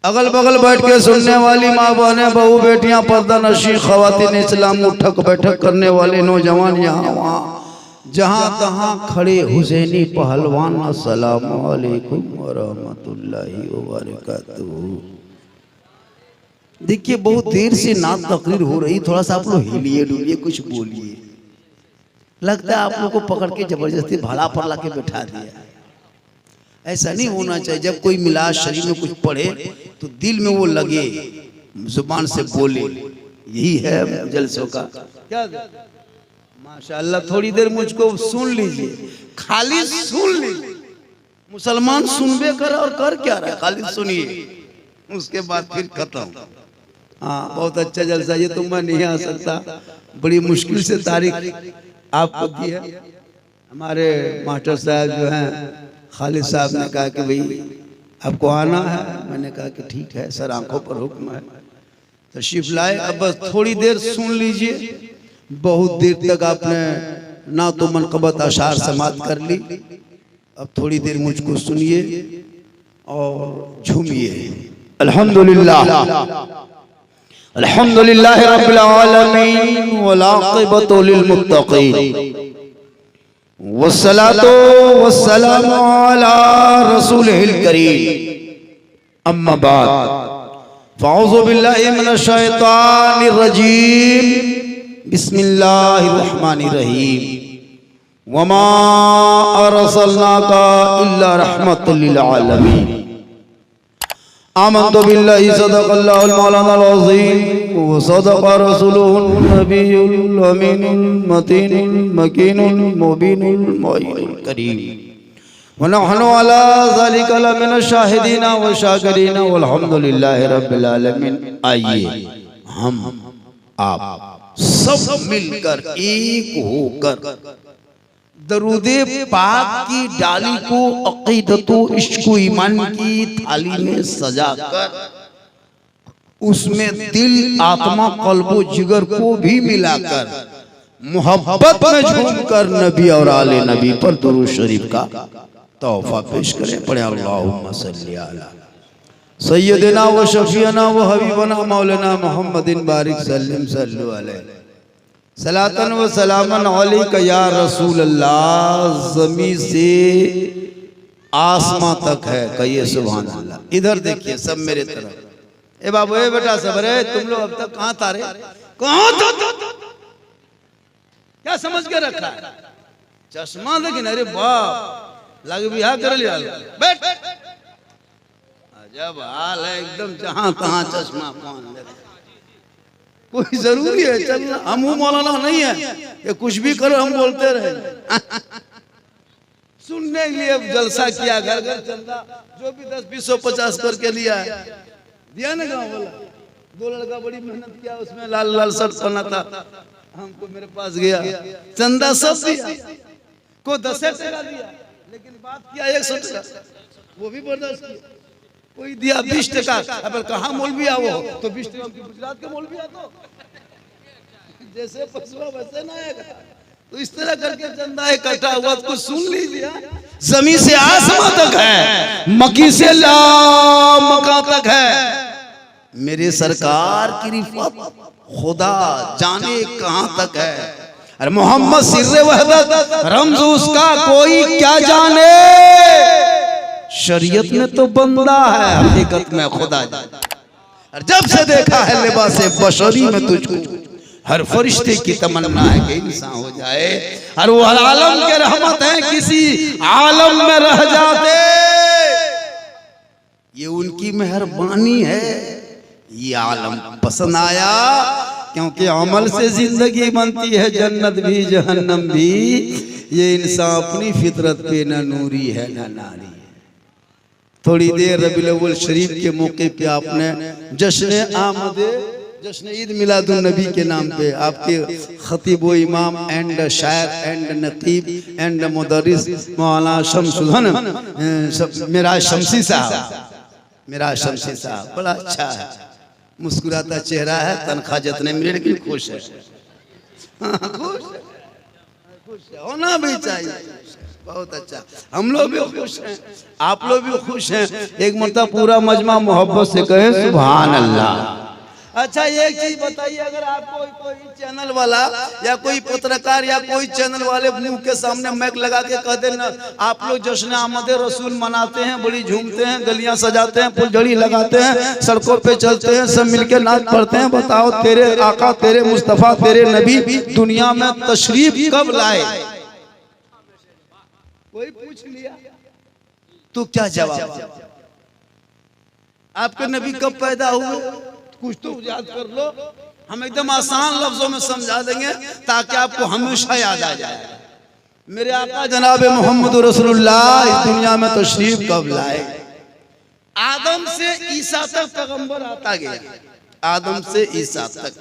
अगल बगल बैठ के सुनने वाली माँ बहने बहू बेटियां पर्दा नशी खवातीन इस्लाम उठक बैठक करने वाले नौजवान यहाँ वहाँ जहाँ तहाँ खड़े हुसैनी पहलवान अस्सलाम वालेकुम व रहमतुल्लाहि व बरकातहू। देखिए बहुत देर से नात तकरीर हो रही, थोड़ा सा आप लोग हिलिए डुलिए कुछ बोलिए। लगता है आप लोग को पकड़ के जबरदस्ती भाड़ा पर ला के बैठा दिया। ऐसा नहीं होना चाहिए। जब कोई मिलाद शरीफ में कुछ पढ़े तो दिल में वो लगे, जुबान से बोले। यही है जलसों का। क्या माशाअल्लाह, थोड़ी देर मुझको सुन लीजिए, खाली सुन लीजिए। मुसलमान सुनबे कर और कर क्या रहा है, खाली सुनिए, उसके बाद फिर खत्म। हाँ बहुत अच्छा जलसा, ये तो मैं नहीं आ सकता, बड़ी मुश्किल से तारीख आपको दी है। हमारे मास्टर साहब जो हैं खालिद साहब ने कहा कि भाई आपको आना है। मैंने कहा कि ठीक है सर, आंखों पर हुक्म है। तशरीफ लाए, अब बस थोड़ी देर सुन लीजिए। बहुत देर तक आपने ना तो मनकबत अशार समात कर ली, अब थोड़ी देर मुझको सुनिए और झूमिए। अल्हम्दुलिल्लाह अल्हम्दुलिल्लाह रब्बिल आलमीन वल आक़िबतु लिल मुत्तक़ीन वस्सलातु वस्सलामु अला रसूलिल करीम। अम्मा बाद फ़अऊज़ु बिल्लाहि मिनश शैतानिर रजीम। बिस्मिल्लाहिर रहमानिर रहीम। वमा अरसलनाका इल्ला रहमतल लिल आलमीन। आमन्तु बिल्लाहि सदक़ल्लाहुल मौलानाल अज़ीम व सदक़ रसूलुहुन नबियुल अमीनुल मतीनुल मकीनुल मुबीनुल मुइनुल करीम। व नहनु अला ज़ालिका लमिनश शाहिदीन व शाकिरीन वल्हम्दुलिल्लाहि रब्बिल आलमीन। आइए हम आप सब मिलकर एक होकर दरूदे पाक की डाली को अक़ीदतो इश्क़ो ईमान की थाली में सजाकर उसमें दिल आत्मा क़ल्बो जिगर को भी मिलाकर मोहब्बत में झूमकर नबी और आले नबी पर दुरूद शरीफ का तोहफा पेश करें। पढ़े अल्लाहुम्मा सल्ली अला सय्यदिना व शफीअना व हबीबना मौलाना मुहम्मदिन बारिक सल्लम सल्लु अलैहि सलातन व सलामन अलैका या रसूल अल्लाह। ज़मीन से आसमां तक है, कहिए सुभान अल्लाह। इधर देखिए सब मेरे तरफ। ए बाबू ए बेटा सब रे, तुम लोग अब तक कहाँ तारे, कहाँ क्या समझ के रखा है? चश्मा लेकिन अरे बाप लग बिहा कर लिया। बैठ, अजब हाल है एकदम, जहाँ तहाँ चश्मा पहन ले। कोई जरूरी है चलना? हम मौलाना नहीं है ये कुछ भी करो हम बोलते रहे। सुनने के लिए जलसा किया, घर घर चंदा जो भी 10 20 50 करके लिया दिया ना गाँव वाला। 2 लड़का बड़ी मेहनत किया, उसमें लाल लाल शर्ट पहना था, हमको मेरे पास गया चंदा सब दिया, को 10 टका दिया, लेकिन बात किया 100 टका, वो भी बर्दाश्त किया। कोई दिया 20 टका, अब कहाँ मौलवी आओ तो 20 टका गुजरात के मौलवी आ, तो जैसे पशुआ वैसे ना आएगा। तो इस तरह करके चंदा इकट्ठा हुआ, तो सुन लीजिए। जमीन से आसमां तक है, मक्की से ला मक्का तक है। मेरे सरकार की रिफत खुदा जाने कहां तक है। अरे मोहम्मद सिर्रे वहदत रमज उसका कोई क्या जाने। शरीयत में तो बंदा है, हकीकत में खुदा। और जब से देखा है लिबासे बशरी में तुझको, हर फरिश्ते की तमन्ना है कि इंसान हो जाए। और वो आलम के रहमत है, किसी आलम में रह जाते, ये उनकी मेहरबानी है। ये आलम पसंद आया क्योंकि अमल से जिंदगी बनती है, जन्नत भी जहन्नम भी। ये इंसान अपनी फितरत पे न नूरी है न नारी। थोड़ी देर रबीउल अव्वल शरीफ के मौके पे आपने जश्न ईद मिलादुन नबी के नाम पे आपके खतीब व इमाम एंड शायर एंड नकीब एंड मुदर्रिस मौलाना शमसुल मेरा शमसी साहब, मेरा शमसी साहब बड़ा अच्छा है, मुस्कुराता चेहरा है, तनख्वाह जितने मिले लेकिन खुश है। खुश होना भी चाहिए। बहुत अच्छा, हम लोग भी खुश हैं, आप लोग भी खुश हैं। एक मरतबा पूरा मजमा मोहब्बत से कहे सुभान अल्लाह। अच्छा एक चीज बताइए, अगर आपको कोई चैनल वाला या कोई पत्रकार या कोई चैनल वाले मुंह के सामने माइक लगा के कह देना आप लोग जश्न आमद रसूल मनाते हैं, बड़ी झूमते हैं, गलियां सजाते हैं, फुलझड़ी लगाते हैं, सड़कों पे चलते हैं, सब मिलके नाच पढ़ते हैं, बताओ तेरे आका, तेरे मुस्तफा, तेरे नबी दुनिया में तशरीफ कब लाए? कोई पूछ लिया तो क्या जवाब? आपके नबी कब पैदा हुए? कुछ तो याद कर लो, हम एकदम आसान लफ्जों में समझा देंगे ताकि आपको हमेशा याद आ जाए। मेरे आका जनाब मोहम्मद रसूलुल्लाह इस दुनिया में तशरीफ कब लाए? आदम से ईसा तक पैगंबर आता गया, आदम से ईसा तक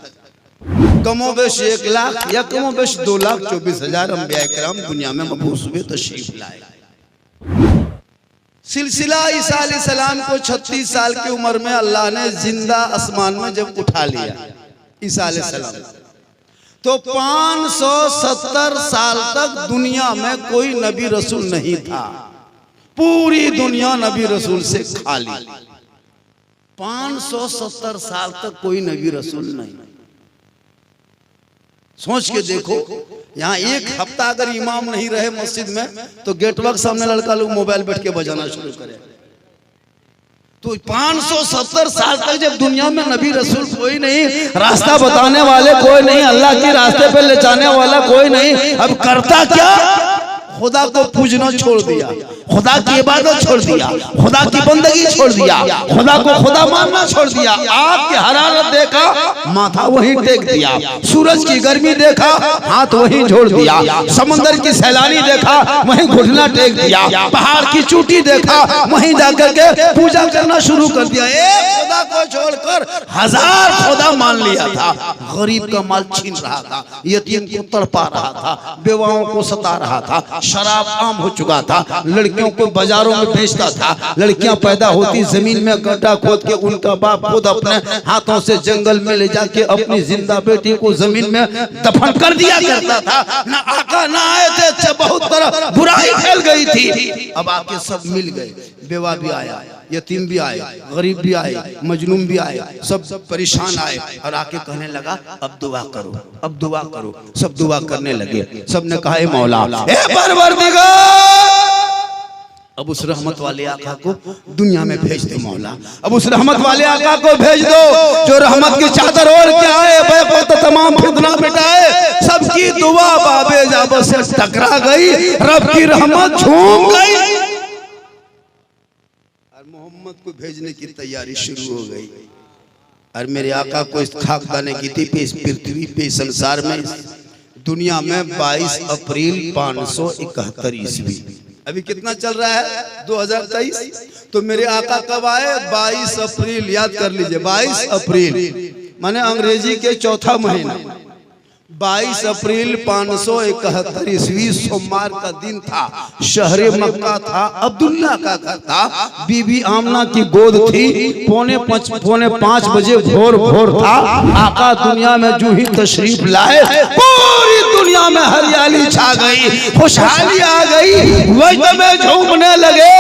कमोबेश 1 लाख या कमोबेश 2,24,000 अंबिया किराम दुनिया में मबूस हुए, तशरीफ लाए। सिलसिला ईसा अलैहिस्सलाम को 36 साल की उम्र में अल्लाह ने जिंदा आसमान में जब उठा लिया ईसा अलैहिस्सलाम, तो 570 साल तक दुनिया में कोई नबी रसूल नहीं था। पूरी दुनिया नबी रसूल से खाली, 570 साल तक कोई नबी रसूल नहीं। सोच के देखो, यहाँ 1 हफ्ता अगर इमाम नहीं रहे मस्जिद में तो गेटवा के सामने लड़का लोग मोबाइल बैठ के बजाना शुरू करे। तो 570 साल तक जब दुनिया में नबी रसूल कोई नहीं, रास्ता बताने वाले कोई नहीं, अल्लाह के रास्ते पे ले जाने वाला कोई नहीं, अब करता क्या? खुदा को पूजना छोड़ दिया, खुदा की इबादत छोड़ दिया, खुदा की बंदगी छोड़ दिया, खुदा को खुदा मानना छोड़ दिया। आग की हरारत देखा, माथा वहीं टेक दिया, सूरज की गर्मी देखा, हाथ वहीं जोड़ दिया, समंदर की सैलानी देखा, वहीं घुटना टेक दिया, पहाड़ की चोटी देखा, वहीं जाकर के पूजा करना शुरू कर दिया। एक खुदा को छोड़कर 1000 खुदा मान लिया था। गरीब का माल छीन रहा था, यतीम को तड़पा रहा था, बेवाओं को सता रहा था, शराब आम हो चुका था, लड़कियों को बाजारों में बेचता था, लड़कियां पैदा होती जमीन में गड्ढा खोद के उनका बाप खुद अपने हाथों से जंगल में ले जाके अपनी जिंदा बेटी को जमीन में दफन कर दिया करता था। ना आका ना आए थे, बहुत तरह बुराई फैल गई थी। अब आके सब मिल गए, बेवा भी आया, यतीम भी आए, गरीब भी आए, मजलूम भी आए, सब परेशान आए और आके कहने लगा अब दुआ करो, अब दुआ करो। सब दुआ करने लगे, सबने कहा ए मौला, ए परवरदिगार, अब उस रहमत वाले आका को दुनिया में भेज दो मौला, अब उस रहमत वाले आका को भेज दो जो रहमत की चादर ओढ़ के आए, बेवक्त तमाम फितना मिटाए। सबकी दुआ बाबे जाबो से टकरा गई, रब की रहमत झूम गई और मोहम्मद को भेजने की तैयारी शुरू हो गई। और मेरे आका को इस खाकदाने की थी इस पृथ्वी पे संसार में दुनिया में 22 अप्रैल 571 ईस्वी। अभी कितना चल रहा है? 2023। तो मेरे आका कब आए? 22 अप्रैल, याद कर लीजिए, 22 अप्रैल माने अंग्रेजी के चौथा महीना। 22 अप्रैल 571 ईस्वी सोमवार का दिन था। शहरे मक्का था, अब्दुल्ला का घर था, बीबी आमना की गोद थी। पौने 5 बजे भोर था। आका दुनिया में जो ही तशरीफ लाए, पूरी दुनिया में हरियाली छा गई, खुशहाली आ गई, वजद में झूमने लगे,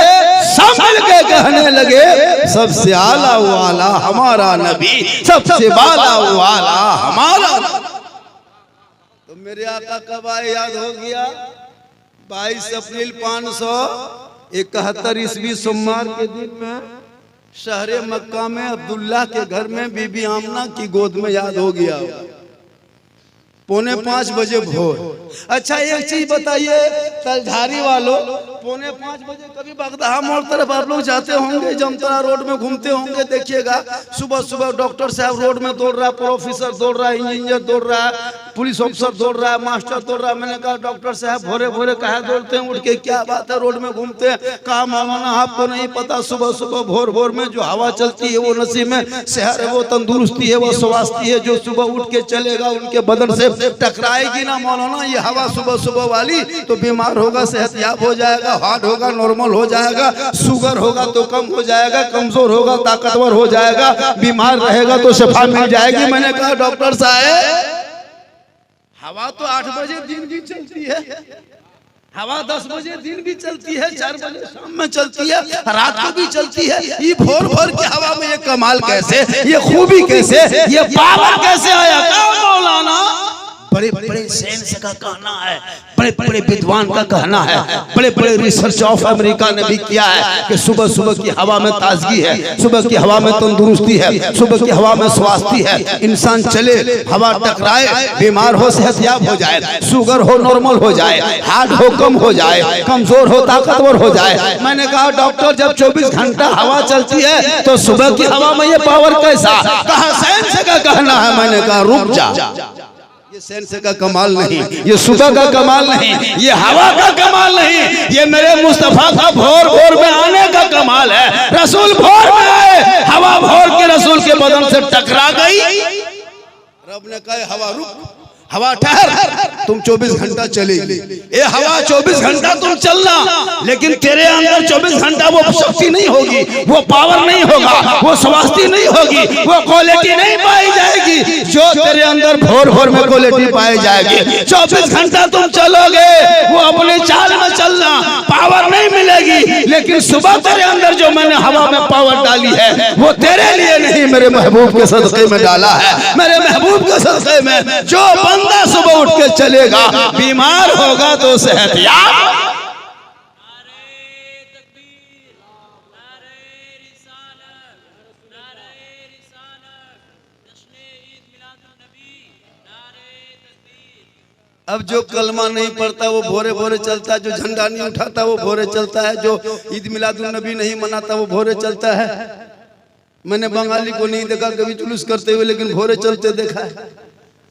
सब मिलके कहने लगे सबसे आला वाला हमारा नबी, सबसे बाला वाला हमारा। तो मेरे आका कब आए याद हो गया? 22 अप्रैल 571 ईस्वी सोमवार के दिन में शहरे मक्का में अब्दुल्ला के घर में बीबी आमना की गोद में, याद हो गया। पौने 5 बजे भोर। अच्छा एक चीज बताइए तलझारी वालों, पौने 5 बजे कभी बगदाहा मोड़ तरफ आप लोग जाते होंगे, जमतरा रोड में घूमते होंगे, देखिएगा सुबह सुबह डॉक्टर साहब रोड में दौड़ रहा है, प्रोफेसर दौड़ रहा है, इंजीनियर दौड़ रहा है, पुलिस ऑफिसर दौड़ रहा है, मास्टर दौड़ रहा है। मैंने कहा डॉक्टर साहब भोरे भोरे कहा दौड़ते हैं, उठ के क्या बात है रोड में घूमते हैं? कहा मौलाना आपको नहीं पता, सुबह सुबह भोर भोर में जो हवा चलती है वो नसीब में शहर है, वो तंदुरुस्ती है, वो स्वास्थ्य है। जो सुबह उठ के चलेगा उनके बदन से टकराएगी ना मौलाना ये हवा सुबह सुबह वाली, तो बीमार होगा, सेहतयाब हो जाएगा, हार्ट होगा नॉर्मल हो जाएगा, शुगर होगा तो कम हो जाएगा, कमजोर होगा ताकतवर हो जाएगा, बीमार रहेगा तो शफा मिल जाएगी। मैंने कहा डॉक्टर साहब हवा तो 8 बजे दिन की चलती है, हवा 10 बजे दिन भी चलती है, 4 बजे शाम में चलती है, रात को भी चलती है। ये भोर भोर की हवा में ये कमाल कैसे, ये खूबी कैसे, ये पावर कैसे आया? मौलाना बड़े बड़े साइंस का कहना है, बड़े बड़े विद्वान का कहना है, बड़े बड़े रिसर्च ऑफ अमेरिका ने भी किया है कि सुबह सुबह की हवा में ताजगी है, सुबह की हवा में तंदुरुस्ती है, सुबह की हवा में स्वास्थ्य है। इंसान चले, हवा टकराए, बीमार हो सेहतयाब हो जाए, शुगर हो नॉर्मल हो जाए, हार्ट हो कम हो जाए, कमजोर हो ताकतवर हो जाए। मैंने कहा डॉक्टर जब 24 घंटा हवा चलती है तो सुबह की हवा में ये पावर कैसा? कहा साइंस का कहना है। मैंने कहा रुक जा, ये साइंस का कमाल नहीं, ये सुबह का कमाल नहीं, ये हवा का कमाल नहीं, ये मेरे मुस्तफा का भोर भोर में आने का कमाल है। रसूल भोर में आए, हवा भोर के रसूल के बदन से टकरा गई। रब ने कहा हवा रुक, हवा ठहर, तुम 24 घंटा चलेगी। ये हवा 24 घंटा तुम चलना, लेकिन तेरे अंदर 24 घंटा वो शक्ति नहीं होगी, वो पावर नहीं होगा, वो स्वास्थ्य नहीं होगी, वो क्वालिटी नहीं पाई जाएगी जो तेरे अंदर भोर भोर में क्वालिटी पाई जाएगी। 24 घंटा तुम चलोगे, वो अपने चाल में चलना, पावर नहीं मिलेगी। लेकिन सुबह तेरे अंदर जो मैंने हवा में पावर डाली है वो तेरे लिए नहीं, मेरे महबूब के सदक़े में डाला है। मेरे महबूब के सदक़े में जो बंदा सुबह उठ के चलेगा, बीमार होगा तो सेहतयाब। अब जो कलमा नहीं पढ़ता वो भोरे भोरे चलता है, जो झंडा नहीं उठाता वो भोरे चलता है, जो ईद मिलादुन नबी नहीं मनाता वो भोरे चलता है। मैंने बंगाली को नहीं देखा कभी जुलूस करते हुए, लेकिन भोरे चलते देखा है।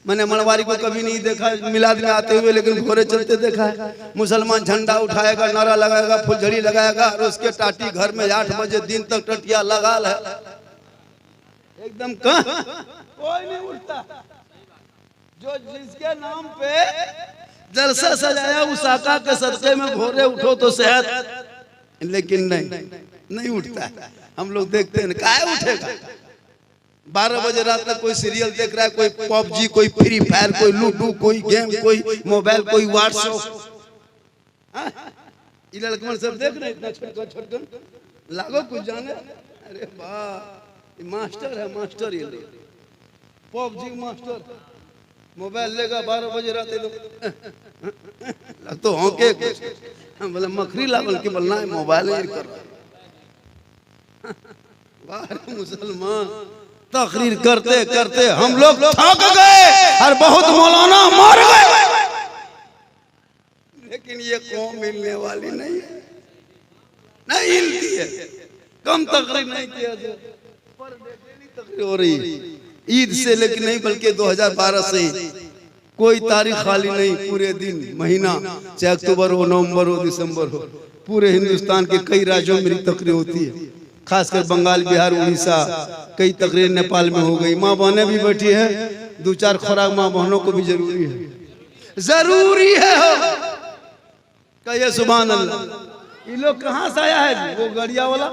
मैंने मनवारी को कभी नहीं देखा मिलाद में आते हुए, लेकिन भोरे चलते देखा है। मुसलमान झंडा उठाएगा, नारा लगाएगा, फुलझड़ी लगाएगा, और उसके टाटी घर में 8 बजे दिन तक टटिया लगा है एकदम। कोई नहीं उठता। जो जिसके नाम पे जलसा सजाया उस आका के सदक़े में भोरे उठो तो सेहत, लेकिन नहीं उठता। हम लोग देखते हैं काहे उठेगा? 12 बजे रात तक कोई सीरियल देख रहा है, कोई पबजी, कोई फ्री फायर, कोई लूडो, कोई गेम, कोई मोबाइल, कोई व्हाट्सएप। ये लड़कन सब देख रहे हैं, इतना छोटकन लागो कुछ जाने। अरे वाह, मास्टर है मास्टर, ये पबजी मास्टर। मोबाइल लेगा 12 बजे रात तो होके बोले मखरी लागल की बोलना है मोबाइल कर। मुसलमान तकरीर करते करते हम लोग थक गए और बहुत मौलाना मर गए, लेकिन ये कौम मिलने वाली नहीं है, नहीं हिलती है। कम तकरीर नहीं किया, पर तकरीर हो रही ईद से, लेकिन नहीं बल्कि 2012 से कोई तारीख खाली नहीं। पूरे दिन महीना, चाहे अक्टूबर हो, नवंबर हो, दिसंबर हो, पूरे हिंदुस्तान के कई राज्यों में मेरी तकरीर होती है। खासकर बंगाल, बिहार, उड़ीसा, कई तकरीर नेपाल में हो गई। माँ बहनें भी बैठी है, 2-4 खुराक माँ बहनों को भी जरूरी है, जरूरी है। कहिए सुभान अल्लाह। ये लोग कहाँ से आया है? वो गड़िया वाला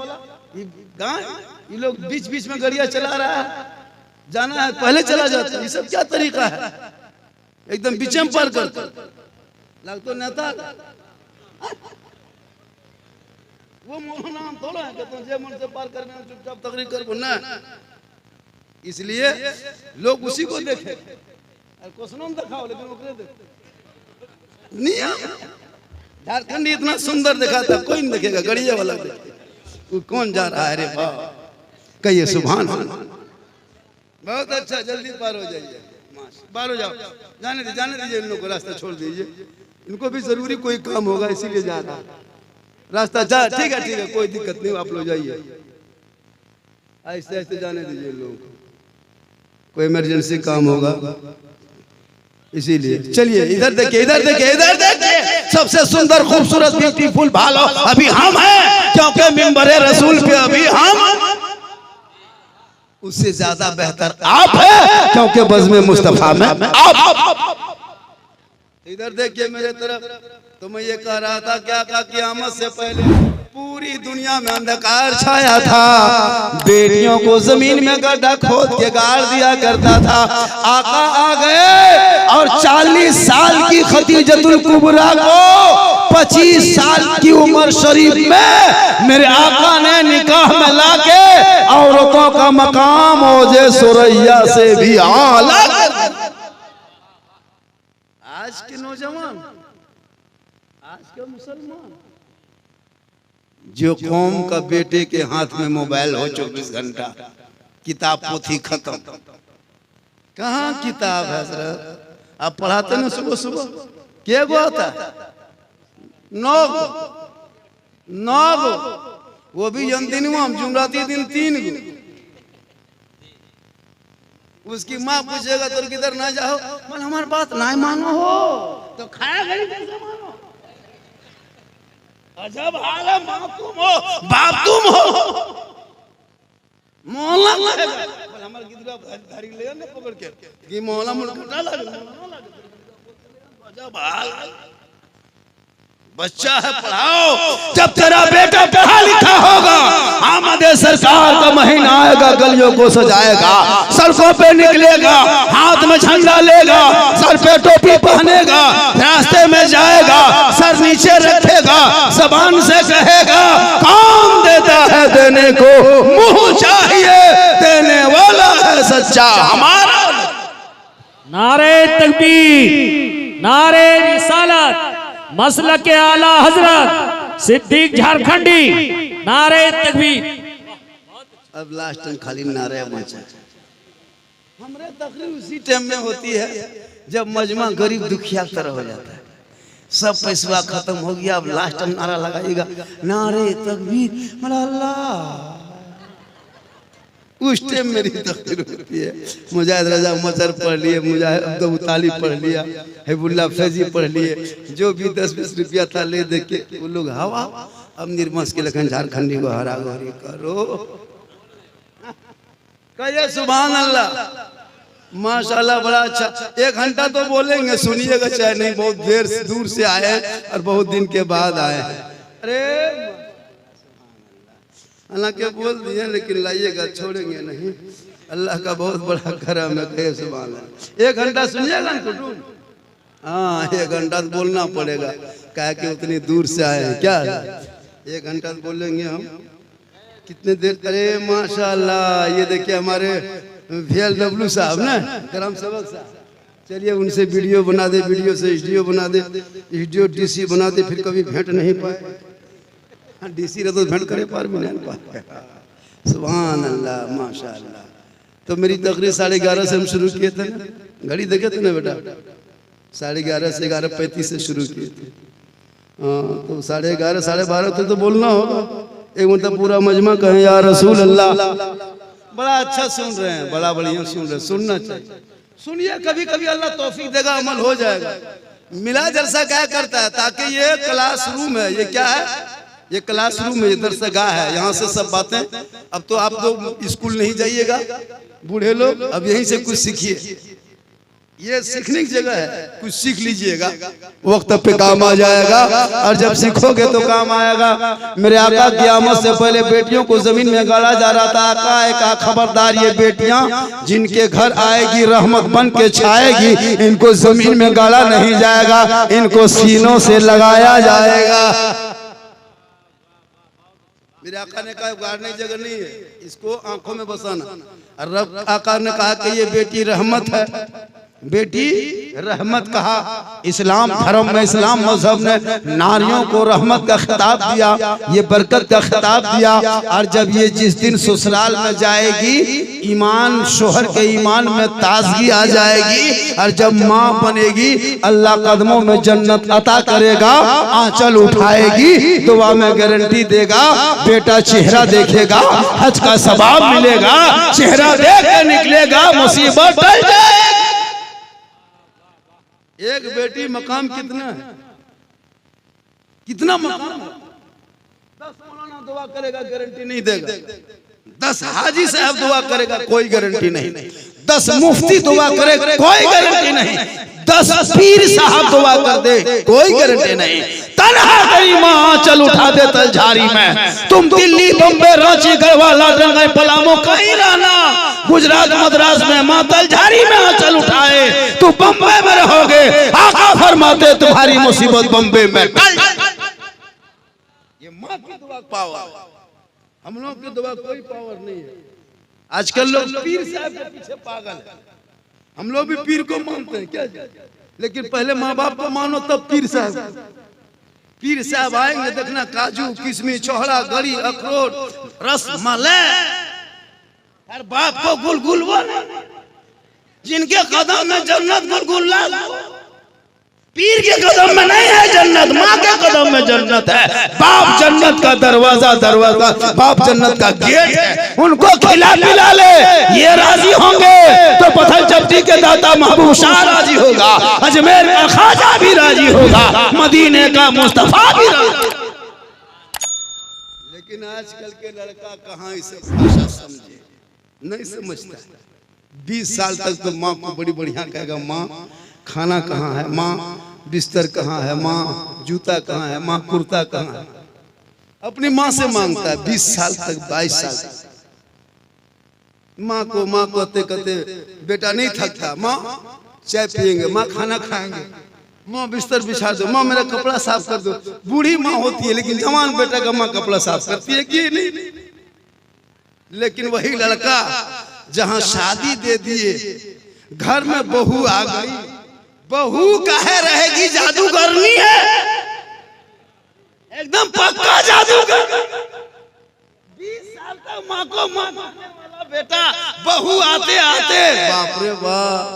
ये लोग बीच बीच में गड़िया चला रहा है, जाना है पहले चला जाता है। ये सब क्या तरीका है? एकदम बीच में पार कर लगता नेता। वो मौलाना हम थोड़ा है कहते हैं जे मन से पार करने में चुपचाप तकरीर कर ना। इसलिए लोग उसी को देखे, क्वेश्चन दिखाओ लेकिन ओकरे देखो नहीं। झारखंड इतना सुंदर दिखा था, कोई नहीं देखेगा, गड़िया वाला देखे कौन जा रहा है। अरे वाह, कहिए सुभान अल्लाह। बहुत अच्छा, जल्दी पार हो जाइए, पार हो जाओ। जाने दीजिए इन लोगों को, रास्ता छोड़ दीजिए। इनको भी जरूरी कोई काम होगा इसीलिए जा रहा है। रास्ता जा, ठीक है, कोई दिक्कत नहीं, आप लोग जाइए, ऐसे ऐसे जाने दीजिए लोगों को, कोई इमरजेंसी काम होगा इसीलिए। चलिए इधर देखिए, इधर देखिए, इधर देखिए, सबसे सुंदर खूबसूरत ब्यूटीफुल भालो अभी हम हैं, क्योंकि मिंबरे रसूल पे अभी हम, उससे ज्यादा बेहतर आप है, क्योंकि बज़्म मुस्तफा में आप। इधर देखिए मेरे तरफ। तो मैं ये कह रहा था क्या क़यामत से पहले पूरी दुनिया में अंधकार छाया था, बेटियों को जमीन में गड्ढा खोद के गाड़ दिया करता था। आका आ गए और 40 साल की खदीजतुल कुबरा को 25 साल की उम्र शरीफ में मेरे आका ने निकाह में लाके औरतों का मकाम ओजे सुरैया से भी आला कर दिया। आज के नौजवान, आज के मुसलमान, जो कौम का बेटे के हाथ में मोबाइल हो 24 घंटा, किताब पोथी खत्म। कहाँ किताब है हजरत? आप पढ़ाते ना सुबह सुबह, क्या गो आता है? 9 गो, वो भी दिन जुमराती दिन 3 गो। उसकी माँ पूछेगा तो किधर ना जाओ, मन हमारी बात ना मानो हो तो खाया घड़ी कैसे मानो? अजब हाल है, माँ तुम हो बाप तुम हो, मोहल्ला लगेगा। हमारे किधर धारी ले ना पकड़ के कि मोहल्ला मुड़कटा लगे। अजब हाल है, बच्चा है पढ़ाओ। जब तेरा बेटा पढ़ा लिखा होगा, आमद सरकार का महीना आएगा, गलियों को सजाएगा, सड़कों पे निकलेगा, हाथ में झंडा लेगा, सर पे टोपी पहनेगा, रास्ते में जाएगा, सर नीचे रखेगा, जबान से कहेगा काम देता है देने को मुंह चाहिए, देने वाला है सच्चा हमारा। नारे तकबीर, नारे रिसालत, मसलक के आला हजरत सिद्दीक झारखंडी, नारे तकबीर। अब लास्ट टाइम खाली नारे मचा। हमारे तकरीर उसी टाइम में होती है जब मजमा गरीब दुखिया तरह हो जाता है, सब पैसा खत्म हो गया। अब लास्ट टाइम नारा लगाएगा, नारे तकबीर अल्लाह। उस टाइम मेरी तकरीर होती है। मुजाहिद रजा मसर पढ़ लिए, मुजाहिद अब्दुल तालिब पढ़ लिया, हिबुल्ला फैजी पढ़ लिए, जो भी 10-20 रुपया था ले दे के वो लोग हवा। अब निर्मस के लखन झारखंडी को हरा गोरी करो, कहिए सुभान अल्लाह माशाल्लाह, बड़ा अच्छा। 1 घंटा तो बोलेंगे, सुनिएगा चाहे नहीं, बहुत देर दूर से आए और बहुत दिन के बाद आए। अरे हालांकि बोल दिए लेकिन लाइएगा, छोड़ेंगे नहीं। अल्लाह का बहुत बड़ा करम है, कहे सुभान अल्लाह। 1 घंटा सुनिएगा ना कुटुम? हाँ 1 घंटा तो बोलना पड़ेगा, क्या कि उतनी दूर से आए हैं। क्या 1 घंटा तो बोलेंगे हम, कितने देर? अरे माशाल्लाह, ये देखिए हमारे VLW साहब ना, करम सेवक साहब, चलिए उनसे वीडियो बना दे, वीडियो से स्टूडियो बना दे, स्टूडियो DC बना दे, फिर कभी भेंट नहीं पाए। DC रहे तो भेंट करे पार भी नहीं पाए। सुभान अल्लाह माशाल्लाह। तो मेरी तकरीर 11:30 से हम शुरू किए थे ना, घड़ी देखे थे ना बेटा, 11:30 से 11:35 से शुरू किए थे। हाँ तो 11:30 12:30 तक तो बोलना होगा। एक मतलब पूरा मजमा कहे या रसूल अल्लाह। बड़ा अच्छा सुन रहे हैं, बड़ा बढ़िया सुन रहे हैं, सुनना चाहिए। सुनिए, कभी कभी अल्लाह तौफीक देगा, अमल हो जाएगा। मिला जलसा क्या करता है, ताकि ये क्लासरूम है, ये क्या है, ये क्लासरूम है, ये दरसगाह है, यहाँ से सब बातें। अब तो आप लोग स्कूल नहीं जाइएगा, बूढ़े लोग, अब यहीं से कुछ सीखिए। ये सीखने की जगह है, कुछ सीख लीजिएगा, वक्त पे काम आ जाएगा। और जब सीखोगे तो काम आएगा। मेरे आका क़यामत से पहले बेटियों को जमीन में गाड़ा जा रहा था। आका एक खबरदार, ये बेटियां जिनके घर आएगी रहमत बन के छाएगी, इनको जमीन में गाड़ा नहीं जाएगा, इनको सीनों से लगाया जाएगा। मेरे आका ने कहा गाड़ने की जगह नहीं है, इसको आंखों में बसाना। और रब आका ने कहा कि ये बेटी रहमत है, बेटी रहमत कहा। इस्लाम धर्म में, इस्लाम मजहब ने नारियों को रहमत का खिताब दिया, ये बरकत का खिताब दिया। और जब ये जिस दिन ससुराल में जाएगी, ईमान शोहर के ईमान में ताजगी आ जाएगी। और जब माँ बनेगी, अल्लाह कदमों में जन्नत अता करेगा, आंचल उठाएगी, दुआ में गारंटी देगा, बेटा चेहरा देखेगा, हज का सवाब मिलेगा, चेहरा देख के निकलेगा, मुसीबत टल जाएगी। एक बेटी मकाम कितना है, कितना मकाम? 10 मौलाना दुआ करेगा, गारंटी नहीं देगा। 10 हाजी साहब दुआ करेगा, कोई गारंटी नहीं। 10 मुफ्ती दुआ करे कोई गारंटी नहीं, 10 पीर साहब दुआ कर दे कोई गारंटी नहीं। तन्हा गई माँ चल उठा दे तलझारी में, तुम दिल्ली बम्बे रांची गढ़वाला रंगाई पलामू कहीं रहना, गुजरात मद्रास में माँ तलझारी में चल उठाए, तू बम्बे में रहोगे आका फरमाते तुम्हारी मुसीबत बम्बे में टल। ये माँ की दुआ पावर, हम लोग की दुआ कोई पावर नहीं है। आजकल लोग पीर साहब के पीछे पागल है, हम लोग भी पीर को मानते हैं क्या, लेकिन पहले माँ बाप को मानो तब पीर साहब। पीर साहब आएंगे देखना, काजू किशमिश छोहड़ा गरी अखरोट रस मलाई, हर बाप को गुलगुलवा, जिनके कदम में जन्नत गुलगुल्ला, पीर के कदम में नहीं है जन्नत, माँ के कदम में जन्नत है। बाप जन्नत का दरवाजा, दरवाजा बाप जन्नत का गेट है, उनको खिला पिला ले ये राजी होंगे तो पत्थर चपटी के दाता महबूब शाह राजी होगा, अजमेर का ख्वाजा भी राजी होगा, मदीने का मुस्तफा भी राजी। लेकिन आजकल के लड़का कहाँ इसे भाषा समझे, नहीं समझता। 20 साल तक तो माँ को बड़ी बढ़िया कहेगा, माँ खाना कहाँ है, माँ बिस्तर कहाँ है, माँ जूता कहाँ है, माँ कुर्ता कहाँ है, अपनी माँ से मांगता है। 20 साल तक 22 साल माँ को कहते कहते बेटा नहीं थकता, माँ चाय पियेंगे, माँ खाना खाएंगे, माँ बिस्तर बिछा दो, माँ मेरा कपड़ा साफ कर दो। बूढ़ी माँ होती है लेकिन जवान बेटा का माँ कपड़ा साफ करती है कि नहीं। लेकिन वही लड़का जहाँ शादी दे दिए, घर में बहू आ गई, बहू काहे रहेगी, जादूगरनी है, एकदम पक्का जादूगर। 20 साल तक माँ को माँ वाला बेटा, बहू आते आते बाप रे बाप,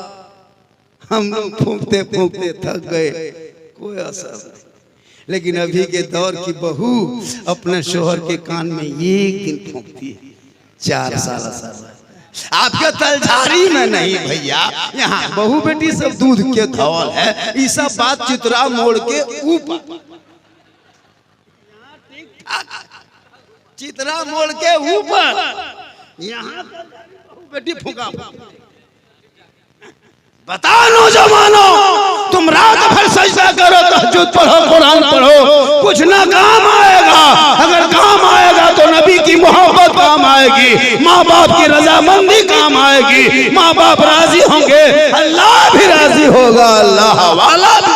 हम लोग फूंकते फूंकते थक गए, कोई असर नहीं। लेकिन अभी के दौर की बहू अपने शोहर के कान में एक दिन फूंकती है, 4 साल असर। आपके तलझारी में नहीं भैया, यहाँ बहू बेटी सब दूध के धौल है, ये सब बात चित्रा मोड़ के ऊपर, चित्रा मोड़ के ऊपर, यहाँ बहू बेटी फूका। बताओ नौजवानों, तुम रात भर सजदा करो, तहज्जुद पढ़ो, कुरान पढ़ो, कुछ ना काम आएगा। अगर काम आएगा तो नबी की मोहब्बत काम आएगी, माँ बाप की रजामंदी काम आएगी, माँ बाप राजी होंगे, अल्लाह भी राजी होगा, अल्लाह वाला भी